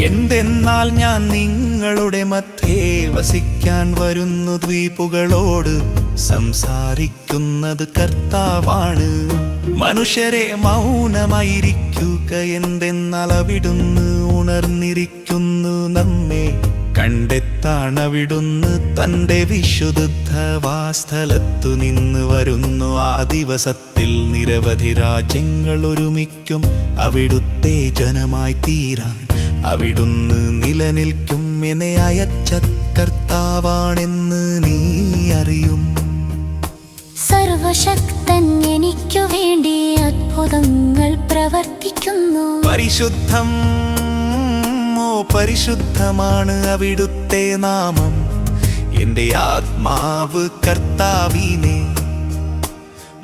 എന്തെന്നാൽ ഞാൻ നിങ്ങളുടെ മധ്യേ വസിക്കാൻ വരുന്നു. ദ്വീപുകളോട് സംസാരിക്കുന്നത് കർത്താവാണ്. മനുഷ്യരെ മൗനമായിരിക്കുക, എന്തെന്നാൽ അവിടുന്ന് ഉണർന്നിരിക്കുന്നു. നമ്മെ കണ്ടെത്താണവിടുന്ന് തൻ്റെ വിശുദ്ധ വാസ്ഥലത്തു നിന്ന് വരുന്നു. ആ ദിവസത്തിൽ നിരവധി രാജ്യങ്ങൾ ഒരുമിക്കും അവിടുത്തെ ജനമായി തീരാൻ. അവിടുന്ന് നിലനിൽക്കും. എന്നെ അയച്ച കർത്താവാണെന്ന് നീ അറിയും. സർവശക്തൻ എനിക്കു വേണ്ടി അത്ഭുതങ്ങൾ പ്രവർത്തിക്കുന്നു. പരിശുദ്ധം, പരിശുദ്ധമാണ് അവിടുത്തെ നാമം. എൻ്റെ ആത്മാവ് കർത്താവിനെ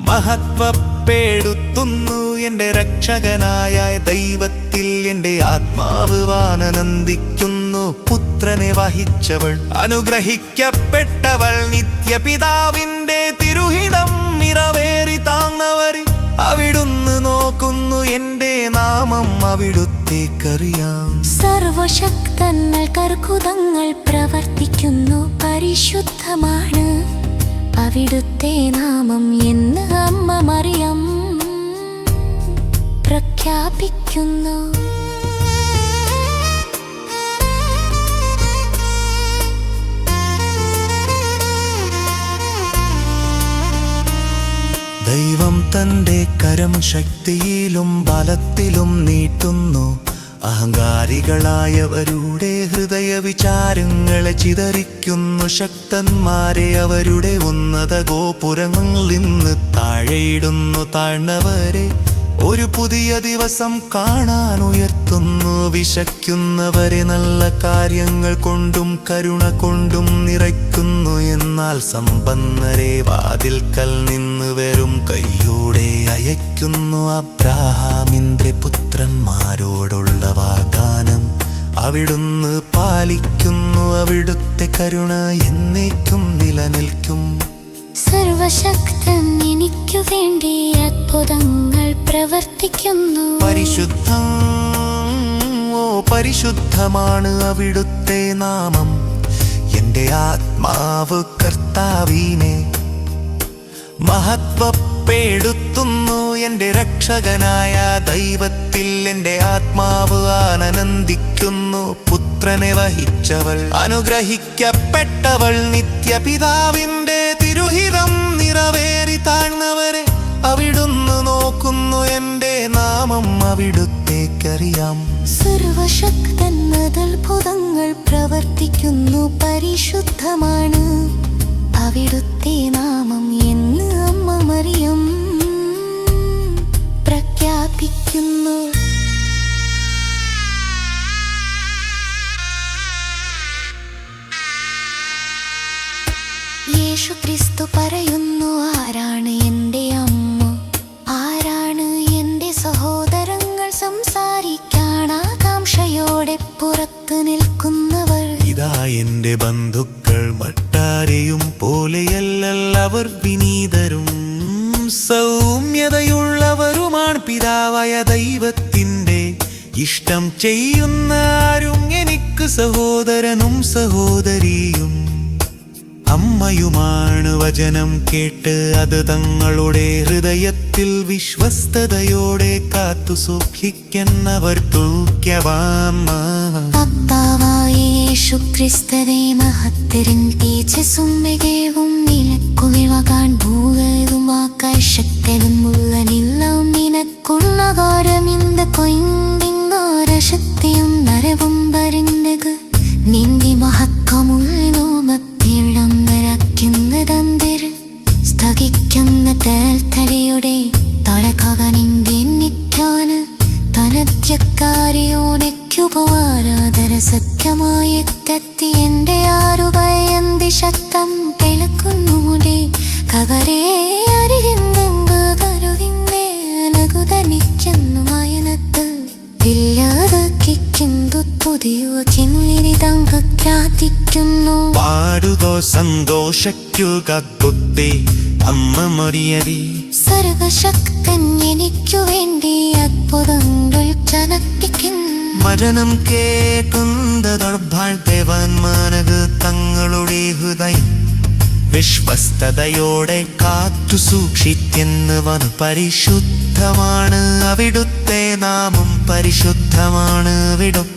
മഹത്വപ്പെടുത്തുന്നു. എൻ്റെ രക്ഷകനായ ദൈവത്തിൽ എൻ്റെ ആത്മാവ് ആനന്ദിക്കുന്നു. പുത്രനെ വഹിച്ചവൾ അനുഗ്രഹിക്കപ്പെട്ടവൾ. നിത്യപിതാവിൻ്റെ തിരുഹിതം നിറവേറി താങ്ങവരെ അവിടുന്ന് നോക്കുന്നു. എൻ്റെ നാമം അവിടുത്തേക്കറിയാം. സർവശക്തങ്ങൾക്ക് അത്ഭുതങ്ങൾ പ്രവർത്തിക്കുന്നു. പരിശുദ്ധമാണ് അവിടുത്തെ നാമം എന്ന് അമ്മ മറിയം പ്രഖ്യാപിക്കുന്നു. ദൈവം തൻ്റെ കരം ശക്തിയിലും ബലത്തിലും നീട്ടുന്നു. അഹങ്കാരികളായവരുടെ ഹൃദയ വിചാരങ്ങളെ ചിതറിക്കുന്നു. ശക്തന്മാരെ അവരുടെ ഉന്നത ഗോപുരങ്ങളിൽ നിന്ന് താഴെയിടുന്നു. താഴ്ന്നവരെ ഒരു പുതിയ ദിവസം കാണാൻ ഉയർത്തുന്നു. വിശക്കുന്നവരെ നല്ല കാര്യങ്ങൾ കൊണ്ടും കരുണ കൊണ്ടും നിറയ്ക്കുന്നു. എന്നാൽ സമ്പന്നരെ വാതിൽക്കൽ നിന്ന് വെറും കൈയോടെ അയയ്ക്കുന്നു. അബ്രാഹാമിന്റെ പുത്രന്മാരോടുള്ള വാഗ്ദാനം അവിടുന്ന് പാലിക്കുന്നു. അവിടുത്തെ കരുണ എന്നേക്കും നിലനിൽക്കും. സർവശക്തൻ എനിക്കു വേണ്ടി അത്ഭുതങ്ങൾ പ്രവർത്തിക്കുന്നു. പരിശുദ്ധം, പരിശുദ്ധമാണ് അവിടുത്തെ നാമം. എൻ്റെ ആത്മാവ് കർത്താവിനെ മഹത്വപ്പെടുത്തുന്നു. എൻ്റെ രക്ഷകനായ ദൈവത്തിൽ എൻ്റെ ആത്മാവ് ആനന്ദിക്കുന്നു. പുത്രനെ വഹിച്ചവൾ അനുഗ്രഹിക്കപ്പെട്ടവൾ. നിത്യപിതാവിൻ്റെ തിരുഹിതം നിറവേറി താഴ്ന്നവരെ അവിടുന്ന് നോക്കുന്നു. എൻ്റെ നാമം അവിടുത്തേക്കറിയാം. സർവശക്തൻ അത്ഭുതങ്ങൾ പ്രവർത്തിക്കുന്നു. പരിശുദ്ധമാണ് അവിടുത്തെ നാമം എന്ന് അമ്മ മറിയം പ്രഖ്യാപിക്കുന്നു. യേശുക്രിസ്തു പറയുന്നു, ആരാണ് എൻ്റെ അമ്മ, ആരാണ് എൻ്റെ സഹോദരങ്ങൾ? സംസാരിക്കാൻ ആകാംക്ഷയോടെ പുറത്തു നിൽക്കുന്നവർ. ഇതാ എൻ്റെ ബന്ധുക്കൾ, മറ്റാരെയും പോലെയല്ലവർ. വിനീതരും സൗമ്യതയുള്ളവരുമാണ്. പിതാവായ ദൈവത്തിൻ്റെ ഇഷ്ടം ചെയ്യുന്ന ആരും എനിക്ക് സഹോദരനും സഹോദരിയും അമ്മയുമാണ്. വചനം കേട്ട് അത് തങ്ങളുടെ ഹൃദയത്തിൽ വിശ്വസ്തയോടെ കാത്തു സൂക്ഷിക്കുന്നവർ കർത്താവായ യേശുക്രിസ്തുവേ, മഹത്തരൻ തേജസ്സും മികവും നിനക്കുമിളകാൻ ഭൂഗതുമാക്കായി ശക്തനും മുള്ളനെല്ലാം നിനക്കുള്ള കാരമിന്ത കൊയ്തിങ്ങാര ശക്തിയും നരവും വരുന്നത് നിന്റെ മഹത്വമുള്ളോമത്തിളം നിറയ്ക്കുന്നതന്തിര് സ്ഥകിക്കുന്ന തേൽത്തലയുടെ തലകനിന്റെ നിറ്റാന് തനദ്യക്കാരിയോടയ്ക്കുപോരാധര സത്യമായി എത്തി. എൻ്റെ ആറുപയന്തി ശക്തം കിളക്കുന്നു മുടി കവരേ അറിയുന്നെങ്ക് കരുവിന്റെ അനകുതനിക്കുന്നു മയനത്ത് ഇല്ലാതാക്കിക്കുന്നു. പുതിയ ചിന്നിരിതങ്ക ഖ്യാതിക്കുന്നു. പാടുതോ സന്തോഷിക്കുക കുത്തി അമ്മ മറിയടി. സർവശക്തൻ എനിക്കു വേണ്ടി അത്ഭുതങ്ങൾ ജനപ്പിക്കുന്നു. വചനം കേൾക്കുന്നതർഭാൾ ദേവന്മാനത് തങ്ങളുടെ ഹൃദയം വിശ്വസ്തയോടെ കാത്തു സൂക്ഷിക്കുന്നവൻ പരിശുദ്ധമാണ് അവിടുത്തെ നാമം പരിശുദ്ധമാണ് അവിടും